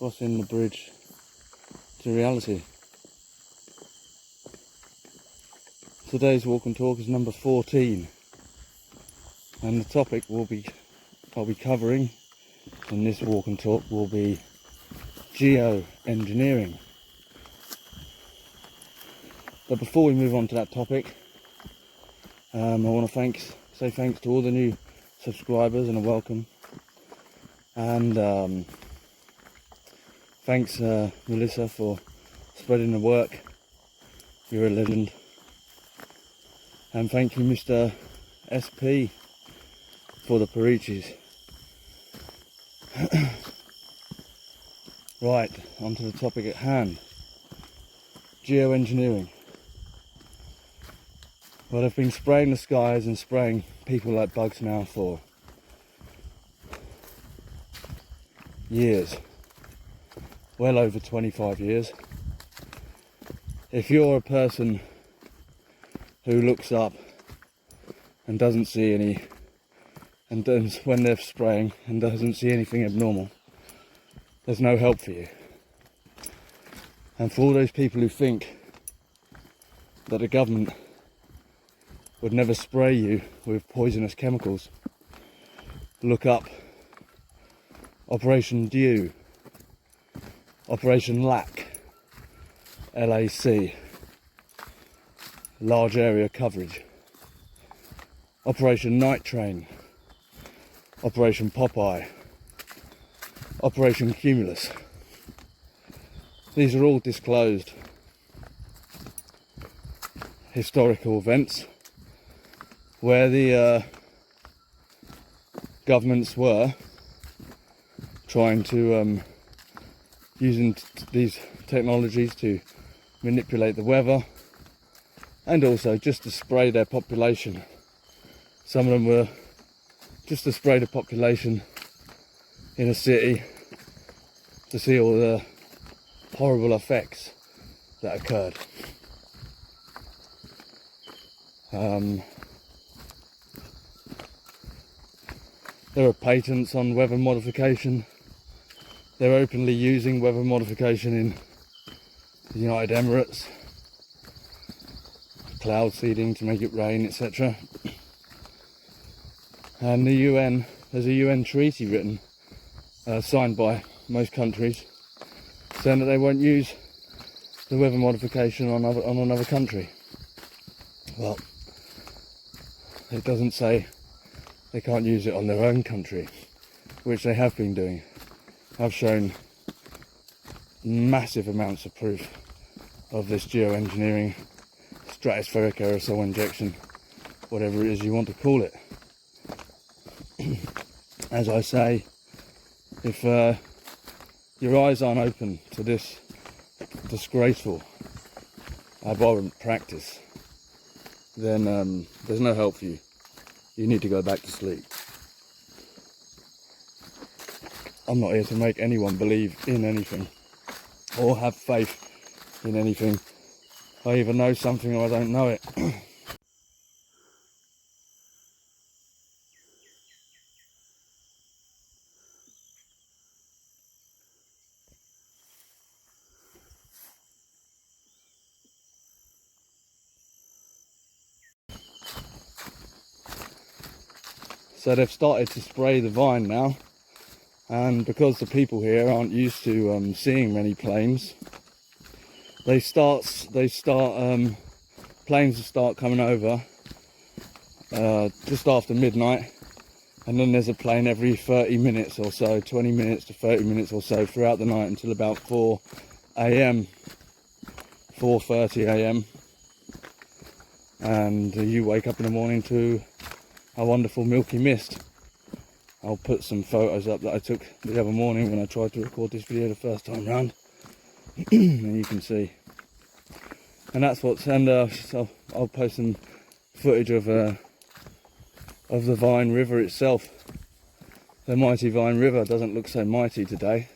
crossing the bridge to reality. Today's walk and talk is number 14, and the topic I'll be covering in this walk and talk will be geoengineering. But before we move on to that topic, I want to say thanks to all the new subscribers and a welcome. And thanks Melissa for spreading the word. You're a legend. And thank you Mr. SP for the Parichis. Right, onto the topic at hand. Geoengineering. Well, they've been spraying the skies and spraying people like bugs now for years. Well over 25 years. If you're a person who looks up and doesn't see any, and does, when they're spraying and doesn't see anything abnormal, there's no help for you. And for all those people who think that the government would never spray you with poisonous chemicals, look up Operation Dew, Operation LAC, LAC, large area coverage, Operation Night Train, Operation Popeye, Operation Cumulus. These are all disclosed historical events where the governments were trying to using these technologies to manipulate the weather and also just to spray their population. Some of them were just to spray the population in a city to see all the horrible effects that occurred. There are patents on weather modification. They're openly using weather modification in the United Emirates, cloud seeding to make it rain, etc. And the UN, there's a UN treaty written, signed by most countries, saying that they won't use the weather modification on another country. Well, it doesn't say they can't use it on their own country, which they have been doing. I've shown massive amounts of proof of this geoengineering, stratospheric aerosol injection, whatever it is you want to call it. As I say, if your eyes aren't open to this disgraceful, abhorrent practice, then there's no help for you. You need to go back to sleep. I'm not here to make anyone believe in anything or have faith in anything. I either know something or I don't know it. So they've started to spray the vine now, and because the people here aren't used to seeing many planes, planes will start coming over just after midnight, and then there's a plane every 30 minutes or so, 20 minutes to 30 minutes or so throughout the night until about 4 a.m, 4:30 a.m, and you wake up in the morning to a wonderful milky mist. I'll put some photos up that I took the other morning when I tried to record this video the first time round, and you can see. And that's what's, and so I'll post some footage of the Vine River itself. The mighty Vine River doesn't look so mighty today.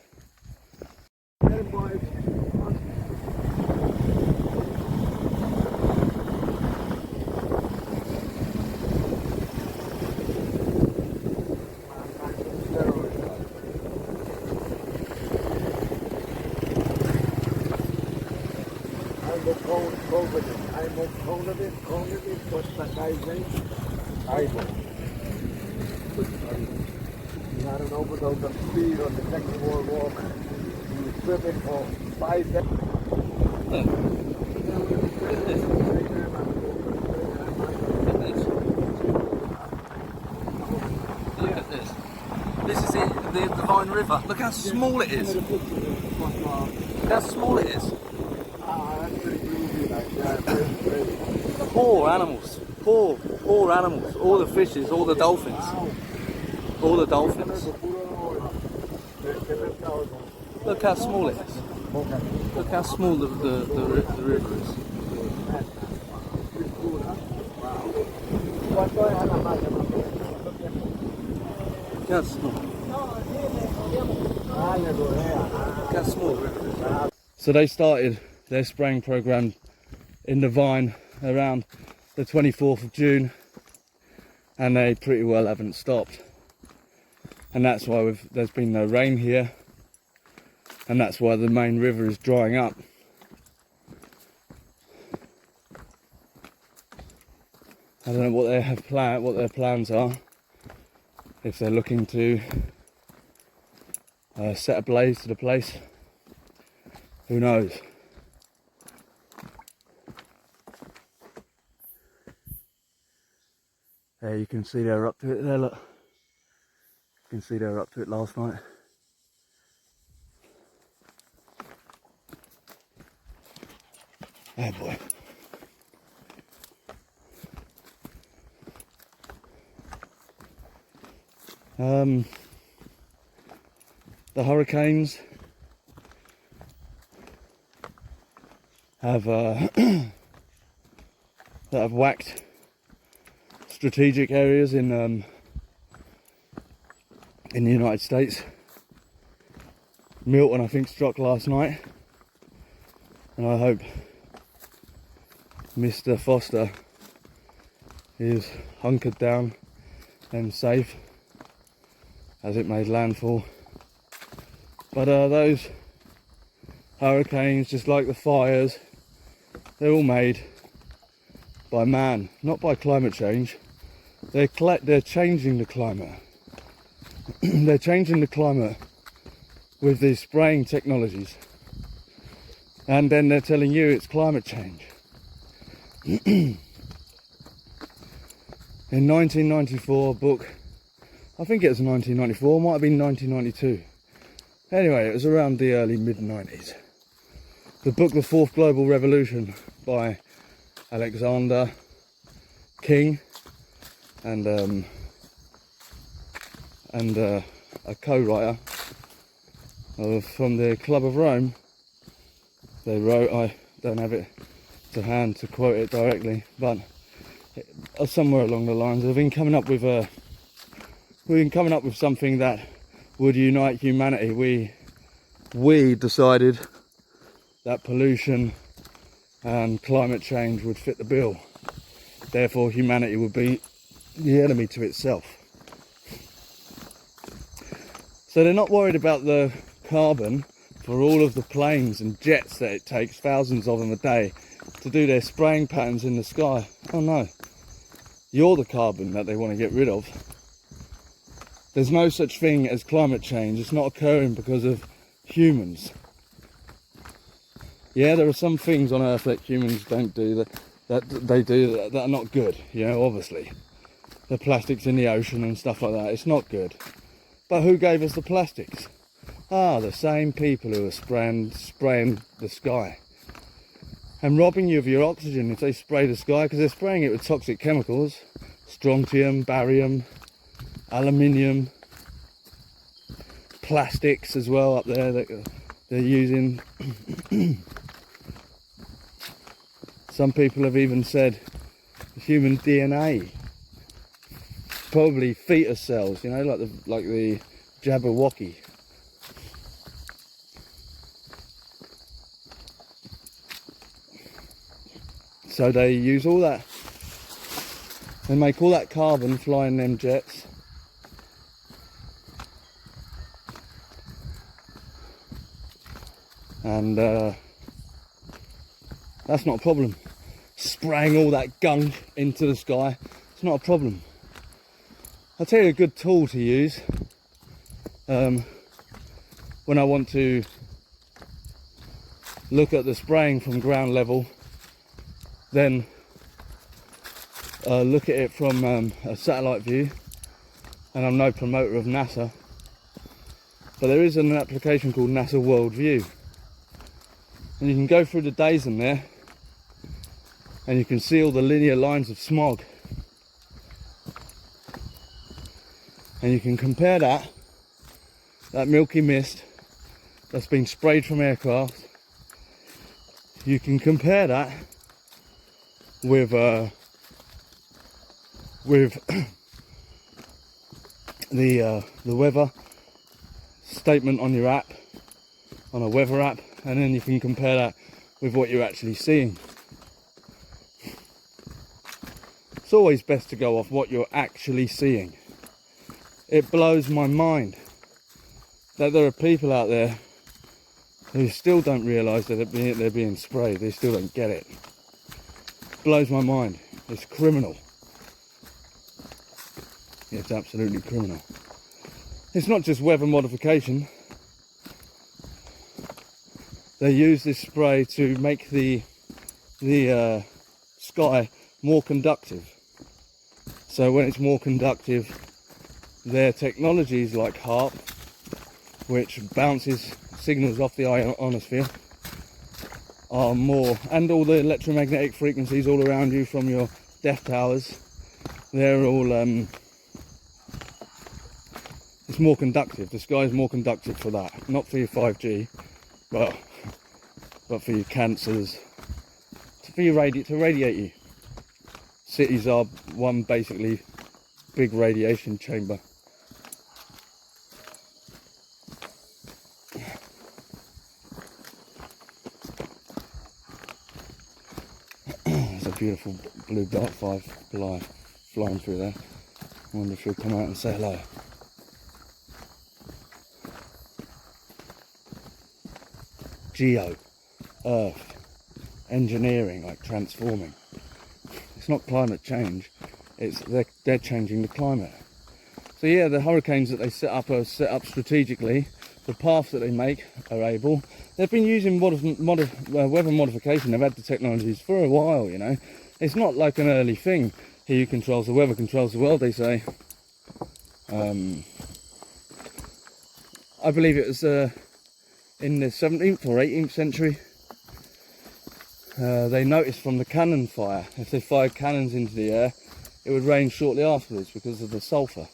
I had an overdose of speed on the Second World War. He was tripping for 5 days. Look at this. This is it, the Divine River. Look how small it is. Look how small it is. Poor animals. Poor animals. All the fishes, all the dolphins. All the dolphins. Look how small it is. Look how small the river is. Look how small. Look how small the river is. So they started their spraying program in the Vine around the 24th of June, and they pretty well haven't stopped. And that's why there's been no rain here, and that's why the main river is drying up. I don't know what they have what their plans are. If they're looking to set ablaze to the place, who knows? There you can see they're up to it there, look. You can see they were up to it last night. Oh boy. The hurricanes have that have whacked strategic areas in the United States. Milton, I think, struck last night, and I hope Mr. Foster is hunkered down and safe as it made landfall. But those hurricanes, just like the fires, they're all made by man, not by climate change. They're changing the climate. They're changing the climate with these spraying technologies, and then they're telling you it's climate change. In 1994, a book, I think it was 1994, might have been 1992. Anyway, it was around the early mid-90s. The book The Fourth Global Revolution by Alexander King and a co-writer from the Club of Rome. They wrote, I don't have it to hand to quote it directly, but somewhere along the lines, we've been coming up with something that would unite humanity. We decided that pollution and climate change would fit the bill. Therefore, humanity would be the enemy to itself. So they're not worried about the carbon for all of the planes and jets that it takes, thousands of them a day, to do their spraying patterns in the sky. Oh no, you're the carbon that they want to get rid of. There's no such thing as climate change. It's not occurring because of humans. Yeah, there are some things on Earth that humans don't do that are not good, you know, obviously. The plastics in the ocean and stuff like that, it's not good. But who gave us the plastics? The same people who are spraying the sky and robbing you of your oxygen if they spray the sky, because they're spraying it with toxic chemicals, strontium, barium, aluminium, plastics as well up there that they're using. Some people have even said human DNA, probably fetus cells, you know, like the Jabberwocky. So they use all that, they make all that carbon flying them jets, and That's not a problem. Spraying all that gunk into the sky, it's not a problem. I'll tell you a good tool to use when I want to look at the spraying from ground level, then look at it from a satellite view. And I'm no promoter of NASA, but there is an application called NASA World View, and you can go through the days in there and you can see all the linear lines of smog, and you can compare that milky mist that's been sprayed from aircraft, you can compare that with the weather statement on your app, on a weather app, and then you can compare that with what you're actually seeing. It's always best to go off what you're actually seeing. It blows my mind that there are people out there who still don't realise that they're being sprayed. They still don't get it. Blows my mind. It's criminal. It's absolutely criminal. It's not just weather modification. They use this spray to make the sky more conductive. So when it's more conductive, their technologies like HARP, which bounces signals off the ionosphere, are more, and all the electromagnetic frequencies all around you from your DEF towers, they're all it's more conductive. The sky is more conductive for that, not for your 5G, but for your cancers, to radiate you. Cities are one basically big radiation chamber. There's a beautiful blue dot flying through there. I wonder if he'll come out and say hello. Geo, Earth, engineering, like transforming. It's not climate change, it's they're changing the climate. So yeah, the hurricanes that they set up are set up strategically. The paths that they make are able. They've been using weather modification. They've had the technologies for a while, you know. It's not like an early thing. He who controls the weather controls the world, they say. I believe it was in the 17th or 18th century, they noticed from the cannon fire, if they fired cannons into the air, it would rain shortly afterwards because of the sulphur.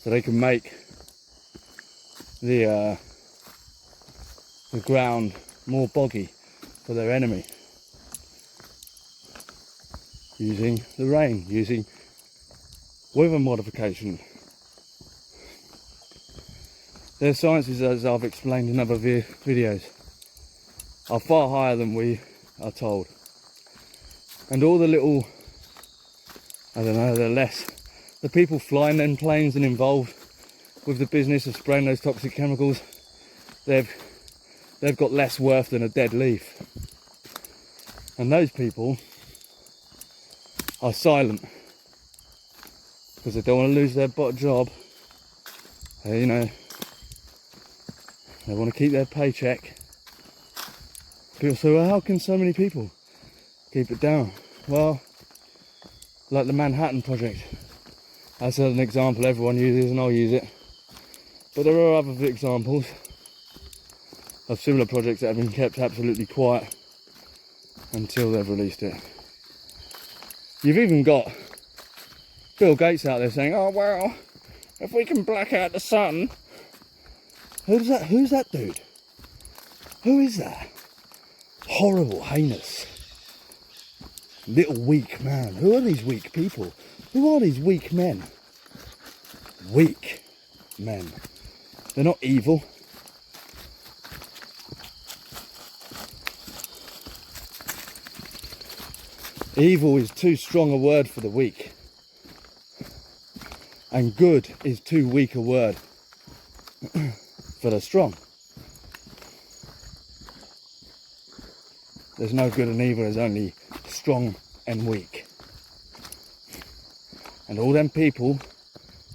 So they can make the ground more boggy for their enemy using the rain, using weather modification. Their sciences, as I've explained in other videos, are far higher than we are told. And all the little, I don't know, the people flying them planes and involved with the business of spraying those toxic chemicals, they've got less worth than a dead leaf. And those people are silent because they don't want to lose their job. You know, they want to keep their paycheck. People say, well, how can so many people keep it down? Well, like the Manhattan Project. That's an example everyone uses, and I'll use it. But there are other examples of similar projects that have been kept absolutely quiet until they've released it. You've even got Bill Gates out there saying, oh well, if we can black out the sun. Who's that dude? Who is that? Horrible, heinous, little weak man. Who are these weak people? Who are these weak men? Weak men. They're not evil. Evil is too strong a word for the weak. And good is too weak a word for the strong. There's no good and evil, there's only strong and weak. And all them people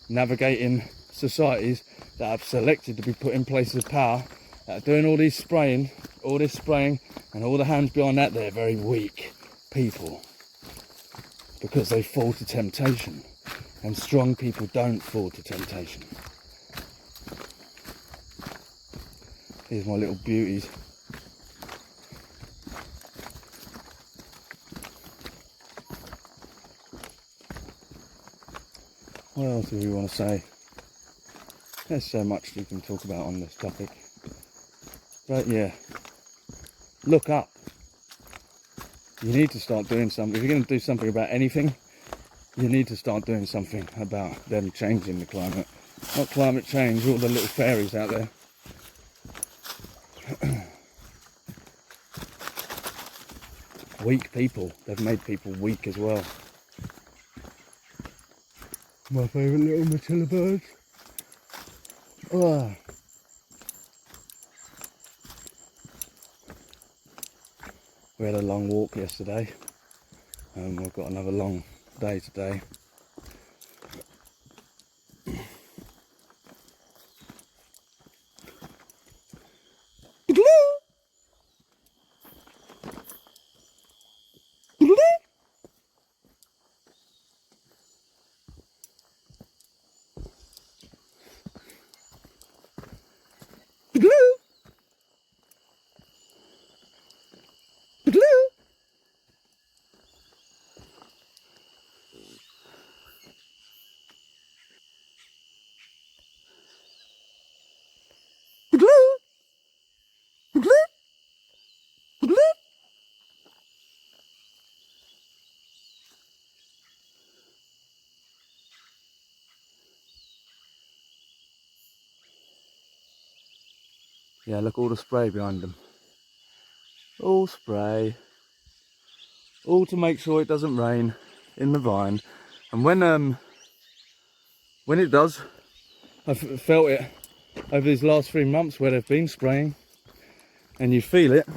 navigating societies that have selected to be put in places of power, that are doing all this spraying and all the hands behind that, they're very weak people. Because they fall to temptation. And strong people don't fall to temptation. Here's my little beauties. What else do we want to say? There's so much we can talk about on this topic. But yeah, look up. You need to start doing something. If you're going to do something about anything, you need to start doing something about them changing the climate. Not climate change, all the little fairies out there. Weak people. They've made people weak as well. My favourite little Matilda birds. Oh. We had a long walk yesterday. We've got another long day today. Yeah, look, all the spray behind them. All spray. All to make sure it doesn't rain in the vine. And when it does, I've felt it over these last 3 months where they've been spraying, and you feel it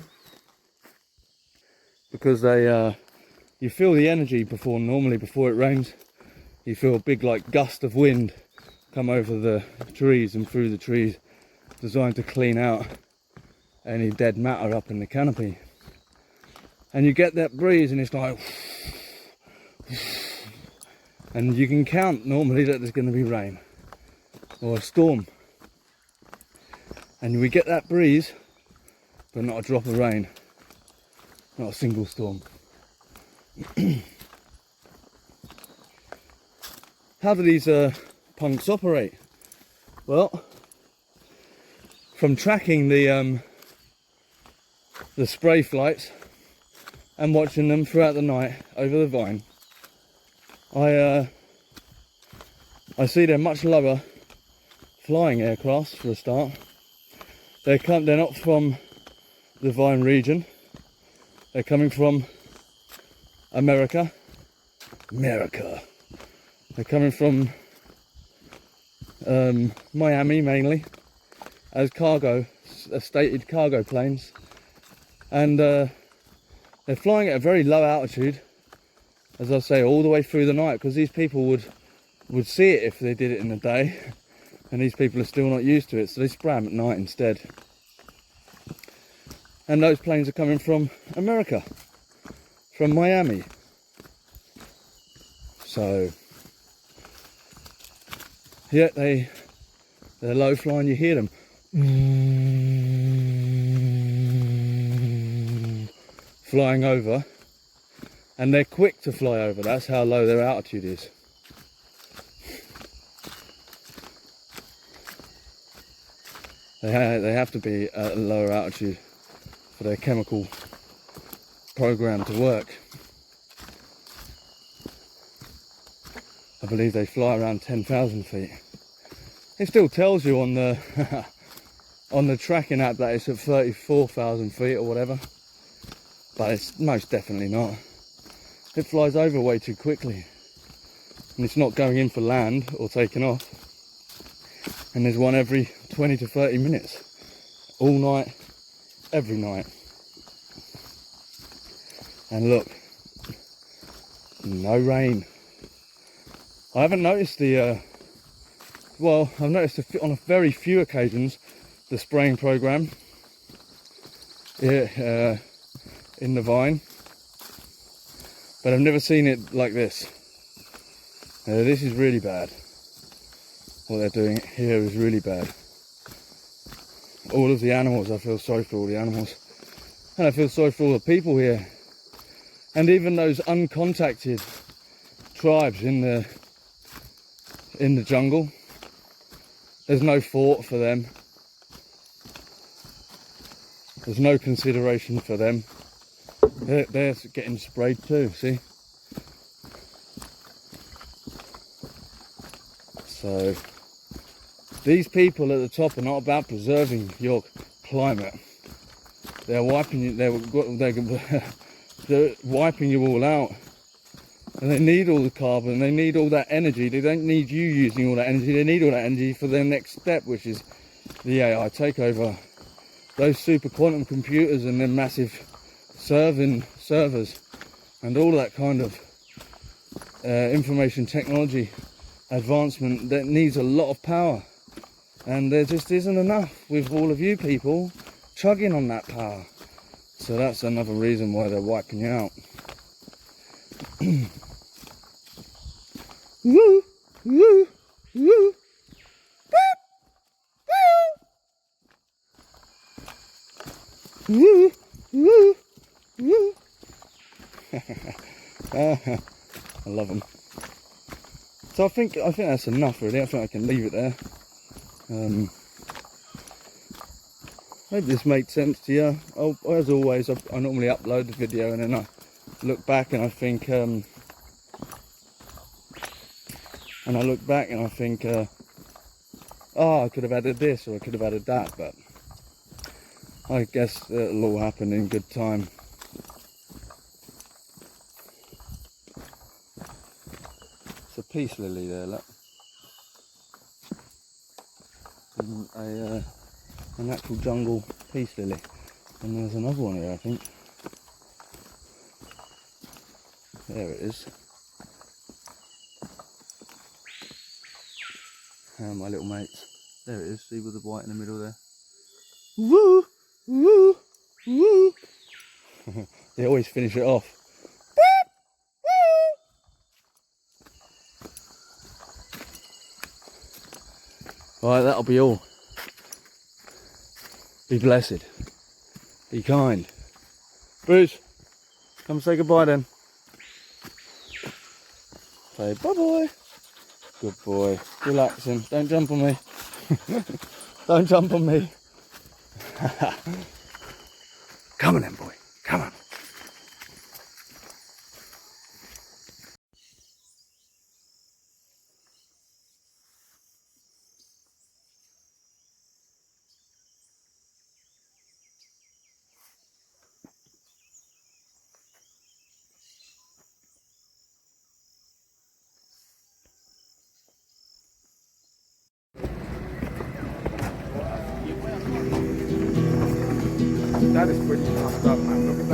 because you feel the energy normally before it rains. You feel a big like gust of wind come over the trees and through the trees, designed to clean out any dead matter up in the canopy. And you get that breeze and it's like, and you can count normally that there's going to be rain or a storm. And we get that breeze, but not a drop of rain, not a single storm. How do these punks operate? Well, from tracking the spray flights and watching them throughout the night over the vine, I see they're much lower flying aircrafts for a start. They're not from the vine region. They're coming from America. They're coming from Miami mainly, as stated cargo planes, and they're flying at a very low altitude, as I say, all the way through the night, because these people would see it if they did it in the day, and these people are still not used to it, so they spray them at night instead. And those planes are coming from America, from Miami. So yeah, they're low flying, you hear them flying over, and they're quick to fly over. That's how low their altitude is. They have to be at a lower altitude for their chemical program to work. I believe they fly around 10,000 feet. It still tells you on the on the tracking app that it's at 34,000 feet or whatever, but it's most definitely not. It flies over way too quickly, and it's not going in for land or taking off. And there's one every 20 to 30 minutes, all night, every night. And look, no rain. I haven't noticed the, well, I've noticed on a very few occasions the spraying program in the vine, but I've never seen it like this. This is really bad. What they're doing here is really bad. All of the animals, I feel sorry for all the animals. And I feel sorry for all the people here. And even those uncontacted tribes in the jungle. There's no thought for them. There's no consideration for them. They're getting sprayed too, see? So these people at the top are not about preserving your climate. They're wiping you. They're wiping you all out. And they need all the carbon. They need all that energy. They don't need you using all that energy. They need all that energy for their next step, which is the AI takeover. Those super quantum computers and their massive servers and all that kind of information technology advancement that needs a lot of power, and there just isn't enough with all of you people chugging on that power. So that's another reason why they're wiping you out. Woo, woo, woo. Woo, woo, woo. I love them. So I think that's enough really. I think I can leave it there. Hope this made sense to you. Oh, as always, I normally upload the video and then I look back and I think, oh, I could have added this or I could have added that, but I guess it'll all happen in good time. It's a peace lily there, look. An actual jungle peace lily. And there's another one here, I think. There it is. My little mates. There it is, see with the white in the middle there. Woo! Woo! Woo! They always finish it off. Right, that'll be all. Be blessed. Be kind. Bruce, come say goodbye then. Say bye-bye. Good boy. Relaxing. Don't jump on me. Don't jump on me. Come on then, boy. Come on. That is pretty fucked up, man. Look